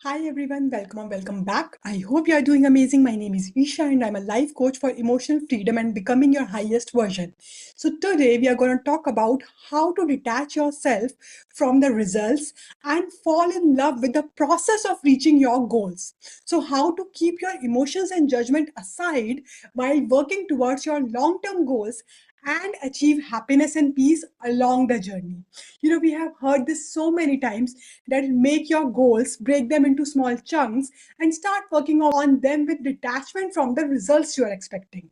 Hi everyone, welcome back. I hope you are doing amazing. My name is Isha and I'm a life coach for emotional freedom and becoming your highest version. So today we are going to talk about how to detach yourself from the results and fall in love with the process of reaching your goals. So how to keep your emotions and judgment aside while working towards your long-term goals and achieve happiness and peace along the journey. We have heard this so many times that make your goals, break them into small chunks, and start working on them with detachment from the results you are expecting.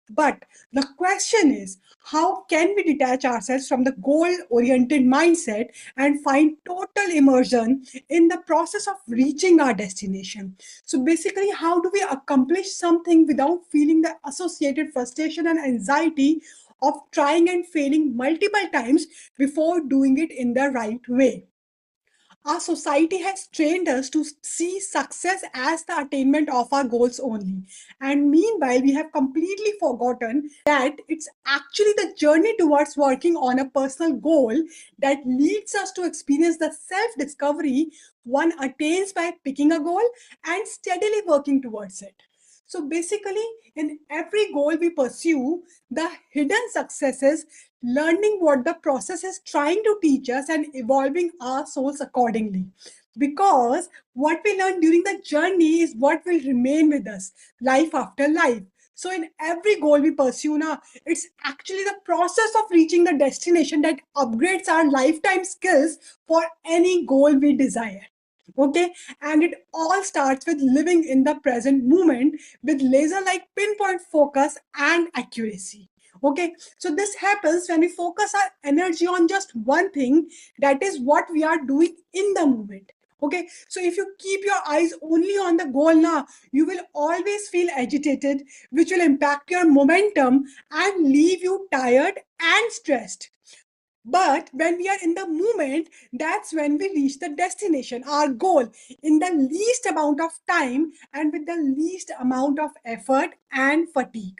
But the question is, how can we detach ourselves from the goal oriented mindset and find total immersion in the process of reaching our destination? So, basically, how do we accomplish something without feeling the associated frustration and anxiety of trying and failing multiple times before doing it in the right way? Our society has trained us to see success as the attainment of our goals only. And meanwhile, we have completely forgotten that it's actually the journey towards working on a personal goal that leads us to experience the self discovery one attains by picking a goal and steadily working towards it. So basically, in every goal we pursue, the hidden successes, learning what the process is trying to teach us and evolving our souls accordingly. Because what we learn during the journey is what will remain with us life after life. So in every goal we pursue now, it's actually the process of reaching the destination that upgrades our lifetime skills for any goal we desire. Okay, and it all starts with living in the present moment with laser like pinpoint focus and accuracy. Okay, so this happens when we focus our energy on just one thing, that is what we are doing in the moment. Okay, so if you keep your eyes only on the goal now, you will always feel agitated, which will impact your momentum and leave you tired and stressed. But when we are in the moment, that's when we reach the destination, our goal, in the least amount of time and with the least amount of effort and fatigue.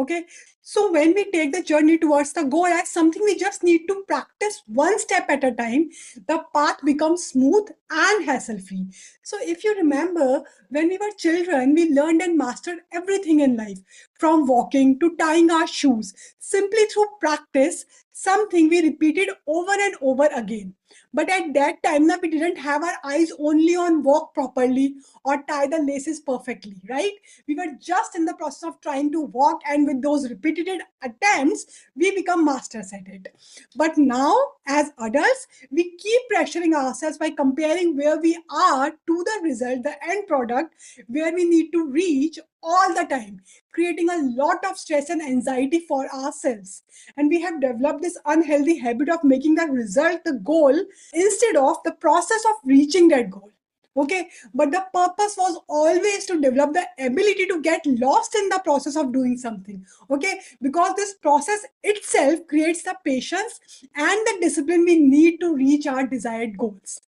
Okay, so when we take the journey towards the goal as something we just need to practice one step at a time, the path becomes smooth and hassle free. So, if you remember, when we were children, we learned and mastered everything in life from walking to tying our shoes simply through practice, something we repeated over and over again. But at that time, now we didn't have our eyes only on walk properly or tie the laces perfectly, right? We were just in the process of trying to walk, and with those repeated attempts, we become masters at it. But now, as adults, we keep pressuring ourselves by comparing where we are to the result, the end product, where we need to reach all the time, creating a lot of stress and anxiety for ourselves. And we have developed this unhealthy habit of making the result the goal instead of the process of reaching that goal. Okay, but the purpose was always to develop the ability to get lost in the process of doing something. Okay, because this process itself creates the patience and the discipline we need to reach our desired goals.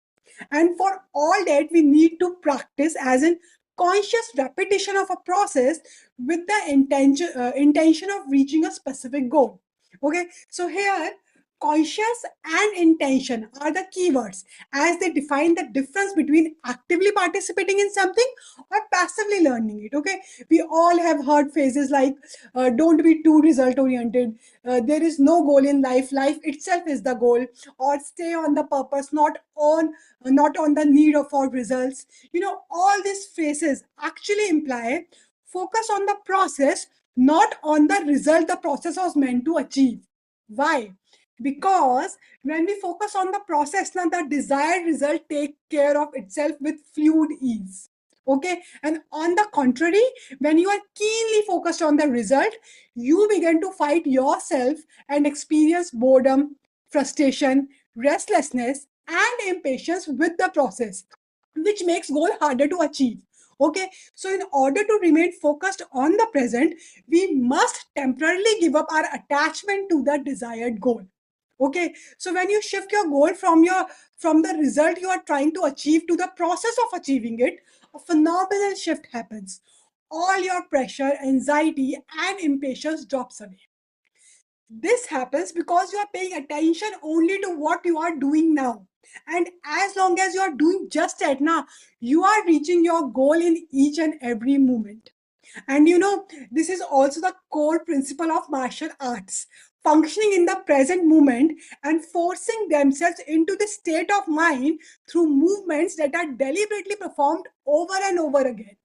And for all that, we need to practice as in conscious repetition of a process with the intention of reaching a specific goal. Okay, so here conscious and intention are the keywords as they define the difference between actively participating in something or passively learning it. Okay, we all have heard phrases like don't be too result oriented, there is no goal in life, life itself is the goal, or stay on the purpose, not on the need of our results. All these phrases actually imply focus on the process, not on the result the process was meant to achieve. Why? Because when we focus on the process, now the desired result take care of itself with fluid ease. Okay, and on the contrary, when you are keenly focused on the result, you begin to fight yourself and experience boredom, frustration, restlessness, and impatience with the process, which makes goal harder to achieve. Okay, so in order to remain focused on the present, we must temporarily give up our attachment to the desired goal. Okay, so when you shift your goal from the result you are trying to achieve to the process of achieving it, a phenomenal shift happens. All your pressure, anxiety, and impatience drops away. This happens because you are paying attention only to what you are doing now. And as long as you are doing just that, now you are reaching your goal in each and every moment. And this is also the core principle of martial arts, functioning in the present moment and forcing themselves into the state of mind through movements that are deliberately performed over and over again.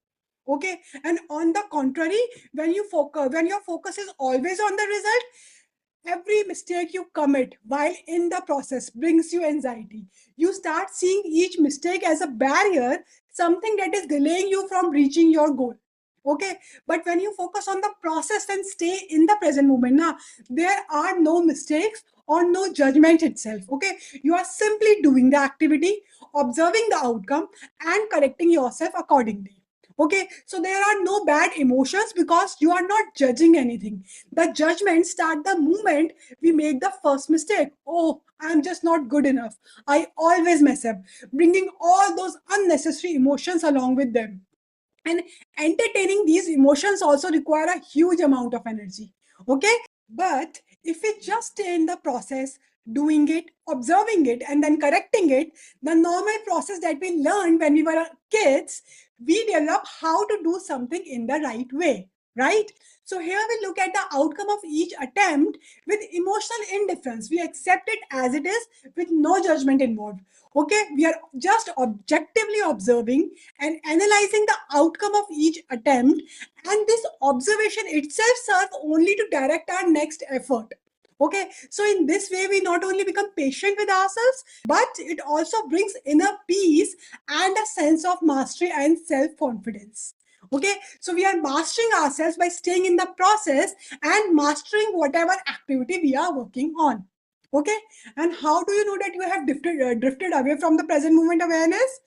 Okay, and on the contrary, when your focus is always on the result, every mistake you commit while in the process brings you anxiety. You start seeing each mistake as a barrier, something that is delaying you from reaching your goal. Okay, but when you focus on the process and stay in the present moment, now there are no mistakes or no judgment itself. Okay, you are simply doing the activity, observing the outcome, and correcting yourself accordingly. Okay, so there are no bad emotions because you are not judging anything. The judgment start the moment we make the first mistake. Oh, I'm just not good enough, I always mess up, bringing all those unnecessary emotions along with them. And entertaining these emotions also require a huge amount of energy. Okay, but if we just stay in the process, doing it, observing it, and then correcting it, the normal process that we learned when we were kids, we develop how to do something in the right way, right? So here we look at the outcome of each attempt with emotional indifference. We accept it as it is with no judgment involved. Okay, we are just objectively observing and analyzing the outcome of each attempt, and this observation itself serves only to direct our next effort. Okay, so in this way we not only become patient with ourselves, but it also brings inner peace and a sense of mastery and self-confidence. Okay, so we are mastering ourselves by staying in the process and mastering whatever activity we are working on. Okay, and how do you know that you have drifted away from the present moment awareness?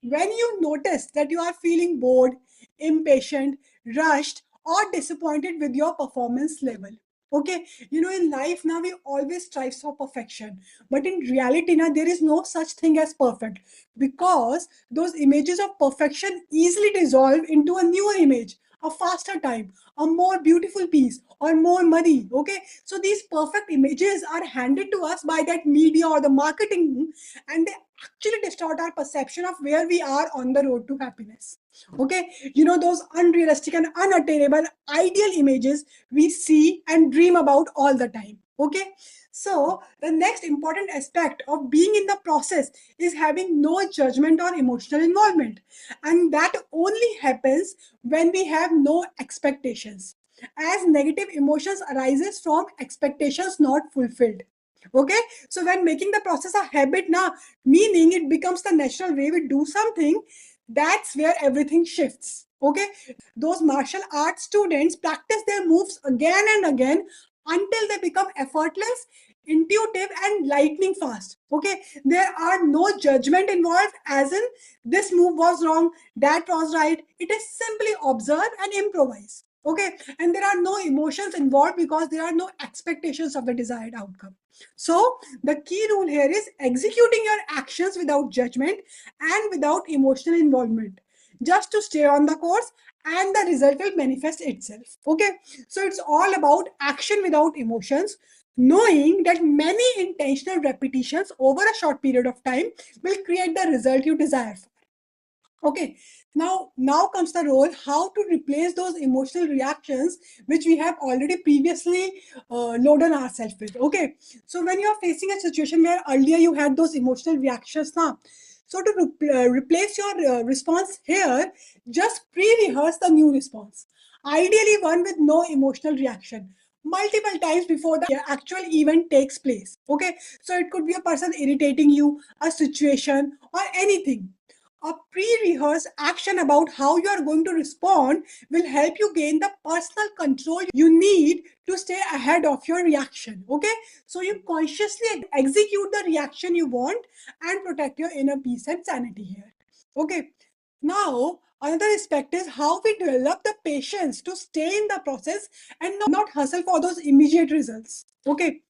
When you notice that you are feeling bored, impatient, rushed, or disappointed with your performance level. Okay, in life now we always strive for perfection, but in reality now there is no such thing as perfect, because those images of perfection easily dissolve into a newer image, a faster time, a more beautiful piece, or more money. Okay, so these perfect images are handed to us by that media or the marketing, and they actually distort our perception of where we are on the road to happiness. Okay, those unrealistic and unattainable ideal images we see and dream about all the time. Okay, so the next important aspect of being in the process is having no judgment or emotional involvement, and that only happens when we have no expectations, as negative emotions arises from expectations not fulfilled. Okay, so when making the process a habit now, meaning it becomes the natural way we do something, that's where everything shifts. Okay, those martial arts students practice their moves again and again until they become effortless, intuitive, and lightning fast. Okay, there are no judgment involved, as in this move was wrong, that was right. It is simply observe and improvise. Okay, and there are no emotions involved because there are no expectations of the desired outcome. So the key rule here is executing your actions without judgment and without emotional involvement, just to stay on the course, and the result will manifest itself. Okay, so it's all about action without emotions, knowing that many intentional repetitions over a short period of time will create the result you desire. Okay, now comes the role how to replace those emotional reactions which we have already previously loaded ourselves with. Okay, so when you are facing a situation where earlier you had those emotional reactions now, so to replace your response here, just pre-rehearse the new response, ideally one with no emotional reaction, multiple times before the actual event takes place. Okay, so it could be a person irritating you, a situation, or anything. A pre-rehearsed action about how you are going to respond will help you gain the personal control you need to stay ahead of your reaction. Okay, so you consciously execute the reaction you want and protect your inner peace and sanity here. Okay, now another aspect is how we develop the patience to stay in the process and not hustle for those immediate results. Okay,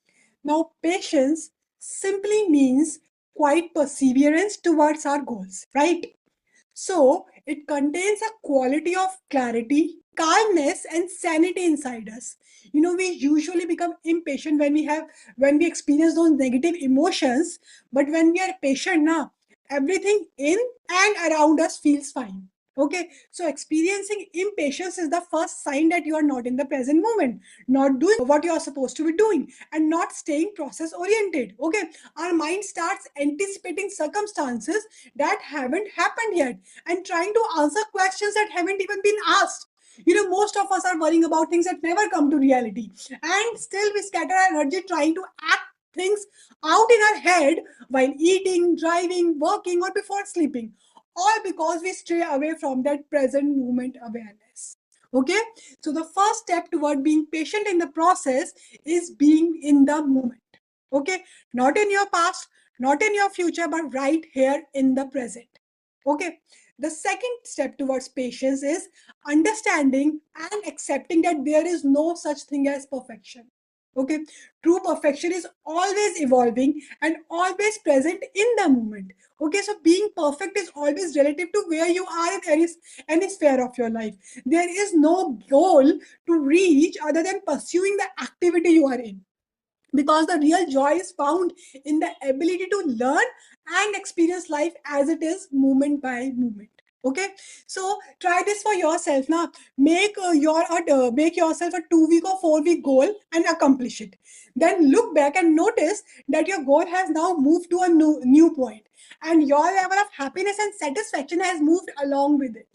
now patience simply means quiet perseverance towards our goals, right? So it contains a quality of clarity, calmness, and sanity inside us. We usually become impatient when we experience those negative emotions, but when we are patient now, everything in and around us feels fine. Okay, so experiencing impatience is the first sign that you are not in the present moment, not doing what you are supposed to be doing, and not staying process oriented. Okay, our mind starts anticipating circumstances that haven't happened yet and trying to answer questions that haven't even been asked. Most of us are worrying about things that never come to reality, and still we scatter our energy trying to act things out in our head while eating, driving, working, or before sleeping, all because we stray away from that present moment awareness. Okay, so the first step toward being patient in the process is being in the moment. Okay, not in your past, not in your future, but right here in the present. Okay, the second step towards patience is understanding and accepting that there is no such thing as perfection. Okay, true perfection is always evolving and always present in the moment. Okay, so being perfect is always relative to where you are in any sphere of your life. There is no goal to reach other than pursuing the activity you are in, because the real joy is found in the ability to learn and experience life as it is, moment by moment. Okay, so try this for yourself now. Make yourself a 2 week or 4 week goal and accomplish it. Then look back and notice that your goal has now moved to a new point, and your level of happiness and satisfaction has moved along with it.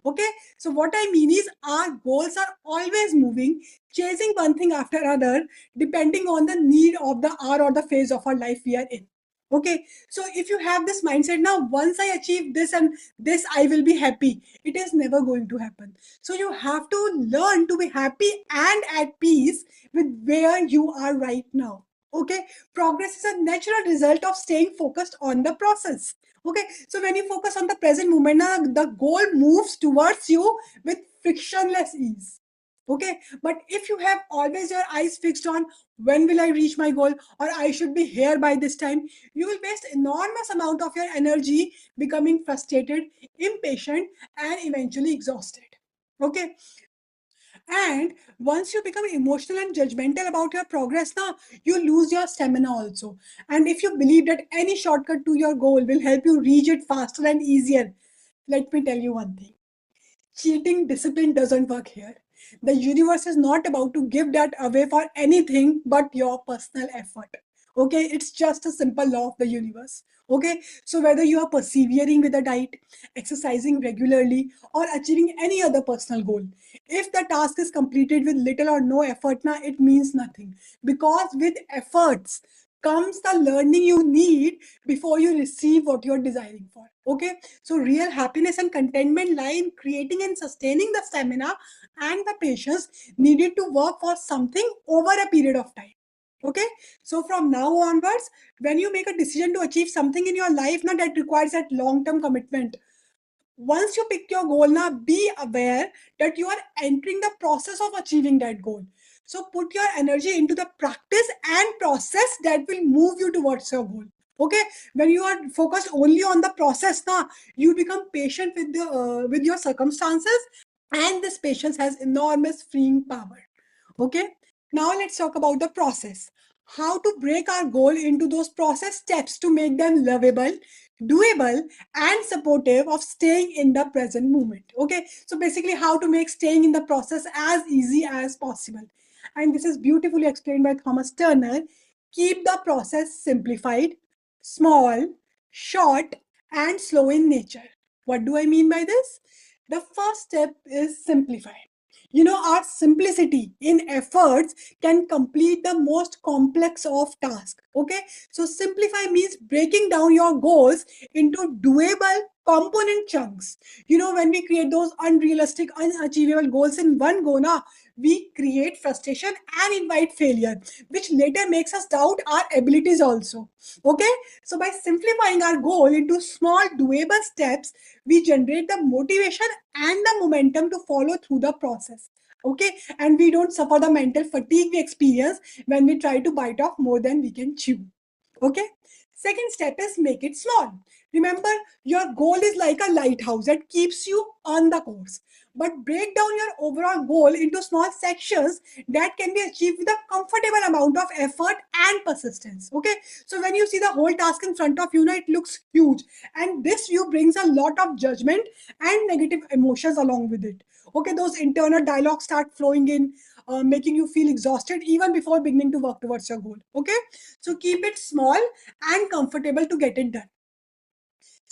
Okay, so what I mean is our goals are always moving, chasing one thing after another, depending on the need of the hour or the phase of our life we are in. Okay, so if you have this mindset now, once I achieve this and this, I will be happy, it is never going to happen. So you have to learn to be happy and at peace with where you are right now. Okay, progress is a natural result of staying focused on the process. Okay, so when you focus on the present moment, now the goal moves towards you with frictionless ease. Okay, but if you have always your eyes fixed on when will I reach my goal, or I should be here by this time, you will waste enormous amount of your energy becoming frustrated, impatient, and eventually exhausted. Okay, and once you become emotional and judgmental about your progress, now you lose your stamina also. And if you believe that any shortcut to your goal will help you reach it faster and easier, let me tell you one thing: cheating discipline doesn't work here. The universe is not about to give that away for anything but your personal effort. Okay, it's just a simple law of the universe. Okay, so whether you are persevering with a diet, exercising regularly, or achieving any other personal goal, if the task is completed with little or no effort, now it means nothing, because with efforts comes the learning you need before you receive what you're desiring for. Okay, so real happiness and contentment lie in creating and sustaining the stamina and the patience needed to work for something over a period of time. Okay, so from now onwards, when you make a decision to achieve something in your life now that requires that long term commitment, once you pick your goal, now be aware that you are entering the process of achieving that goal. So put your energy into the practice and process that will move you towards your goal. Okay, when you are focused only on the process, now you become patient with your circumstances, and this patience has enormous freeing power. Okay, now let's talk about the process. How to break our goal into those process steps to make them lovable, doable, and supportive of staying in the present moment. Okay, so basically, how to make staying in the process as easy as possible. And this is beautifully explained by Thomas Turner. Keep the process simplified, small, short, and slow in nature. What do I mean by this? The first step is simplify. Our simplicity in efforts can complete the most complex of tasks. Okay, so simplify means breaking down your goals into doable component chunks. When we create those unrealistic, unachievable goals in one go, now we create frustration and invite failure, which later makes us doubt our abilities also. Okay, so by simplifying our goal into small doable steps, we generate the motivation and the momentum to follow through the process. Okay, and we don't suffer the mental fatigue we experience when we try to bite off more than we can chew. Okay, Second step is make it small. Remember, your goal is like a lighthouse that keeps you on the course. But break down your overall goal into small sections that can be achieved with a comfortable amount of effort and persistence. Okay, so when you see the whole task in front of you, it looks huge, and this view brings a lot of judgment and negative emotions along with it. Okay, those internal dialogues start flowing in, making you feel exhausted even before beginning to work towards your goal. Okay, so keep it small and comfortable to get it done.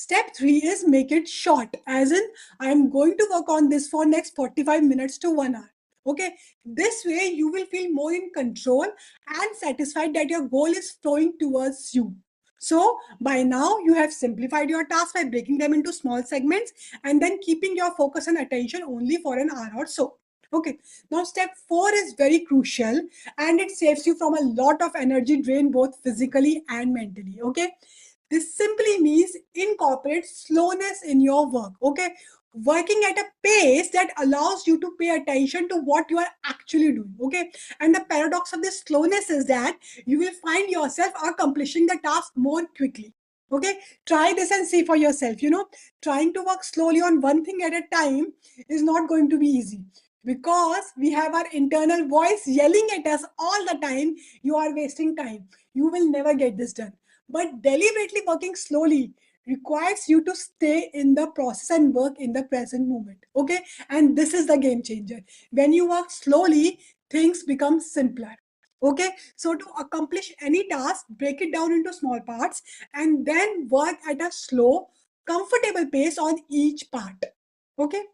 Step 3 is make it short, as in I am going to work on this for next 45 minutes to 1 hour. Okay, this way you will feel more in control and satisfied that your goal is flowing towards you. So by now you have simplified your task by breaking them into small segments and then keeping your focus and attention only for an hour or so. Okay, now step 4 is very crucial and it saves you from a lot of energy drain both physically and mentally. Okay, this simply means incorporate slowness in your work. Okay, working at a pace that allows you to pay attention to what you are actually doing. Okay, and the paradox of this slowness is that you will find yourself accomplishing the task more quickly. Okay, try this and see for yourself. Trying to work slowly on one thing at a time is not going to be easy because we have our internal voice yelling at us all the time. You are wasting time, you will never get this done. But deliberately working slowly requires you to stay in the process and work in the present moment. Okay, and this is the game changer. When you work slowly, things become simpler. Okay, so to accomplish any task, break it down into small parts and then work at a slow, comfortable pace on each part. Okay,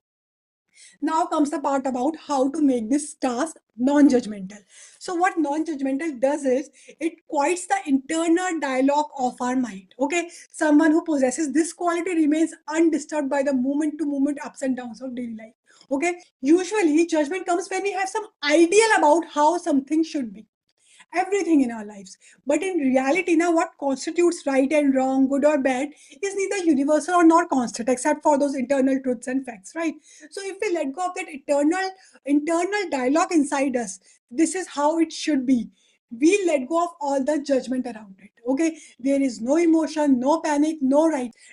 now comes the part about how to make this task non-judgmental. So what non-judgmental does is it quiets the internal dialogue of our mind. Okay, someone who possesses this quality remains undisturbed by the moment to moment ups and downs of daily life. Okay, usually judgment comes when we have some ideal about how something should be, everything in our lives. But in reality, now what constitutes right and wrong, good or bad, is neither universal or nor constant, except for those internal truths and facts, right? So if we let go of that internal dialogue inside us, this is how it should be. We let go of all the judgment around it. Okay, there is no emotion, no panic, no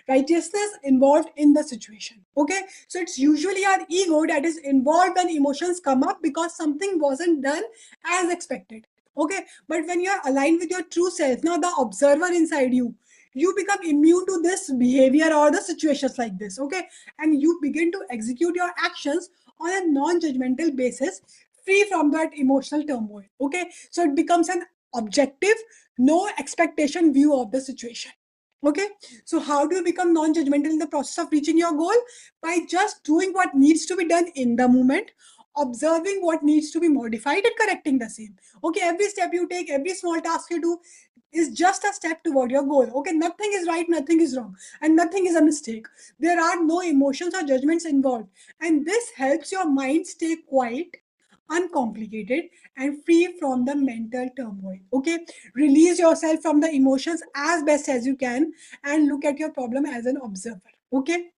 righteousness involved in the situation. Okay, so it's usually our ego that is involved when emotions come up because something wasn't done as expected. Okay, but when you're aligned with your true self, now the observer inside you, you become immune to this behavior or the situations like this. Okay, and you begin to execute your actions on a non-judgmental basis, free from that emotional turmoil. Okay, so it becomes an objective, no expectation view of the situation. Okay, so how do you become non-judgmental in the process of reaching your goal? By just doing what needs to be done in the moment, observing what needs to be modified and correcting the same. Okay, every step you take, every small task you do is just a step toward your goal. Okay, nothing is right, nothing is wrong, and nothing is a mistake. There are no emotions or judgments involved, and this helps your mind stay quiet, uncomplicated, and free from the mental turmoil. Okay, release yourself from the emotions as best as you can and look at your problem as an observer. Okay,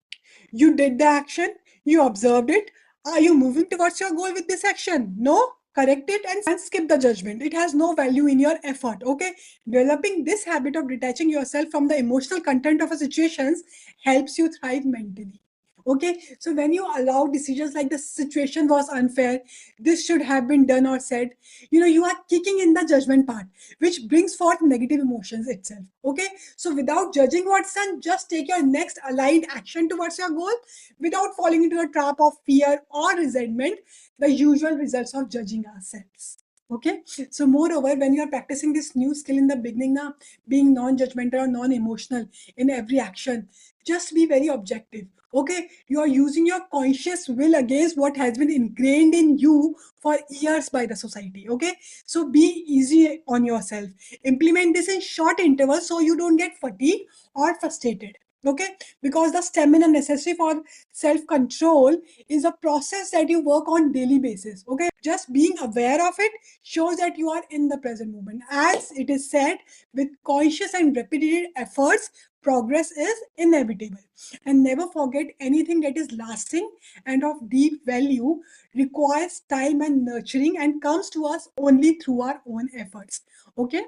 you did the action, you observed it. Are you moving towards your goal with this action? No? Correct it and skip the judgment. It has no value in your effort. Okay? Developing this habit of detaching yourself from the emotional content of a situations helps you thrive mentally. Okay, so when you allow decisions like the situation was unfair, this should have been done or said, you are kicking in the judgment part, which brings forth negative emotions itself. Okay, so without judging what's done, just take your next aligned action towards your goal without falling into the trap of fear or resentment, the usual results of judging ourselves. Okay, so moreover, when you are practicing this new skill in the beginning, now being non-judgmental or non-emotional in every action, just be very objective. Okay, you are using your conscious will against what has been ingrained in you for years by the society. Okay, so be easy on yourself, implement this in short intervals so you don't get fatigued or frustrated. Okay, because the stamina necessary for self control is a process that you work on daily basis. Okay, just being aware of it shows that you are in the present moment. As it is said, with conscious and repeated efforts, progress is inevitable. And never forget, anything that is lasting and of deep value requires time and nurturing and comes to us only through our own efforts. Okay,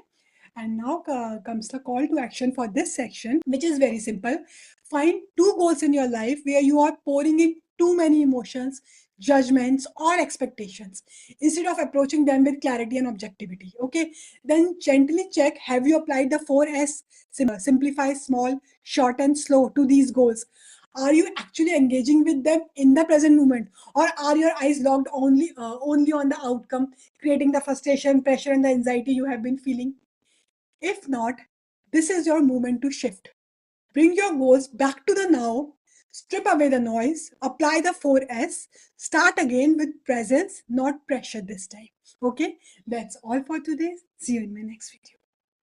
And now comes the call to action for this section, which is very simple. Find two goals in your life where you are pouring in too many emotions, judgments, or expectations instead of approaching them with clarity and objectivity. Okay, then gently check, have you applied the 4S: simplify, small, short, and slow to these goals? Are you actually engaging with them in the present moment, or are your eyes locked only on the outcome, creating the frustration, pressure, and the anxiety you have been feeling? If not, this is your moment to shift. Bring your goals back to the now, strip away the noise, apply the 4S, start again with presence, not pressure this time. Okay, that's all for today. See you in my next video.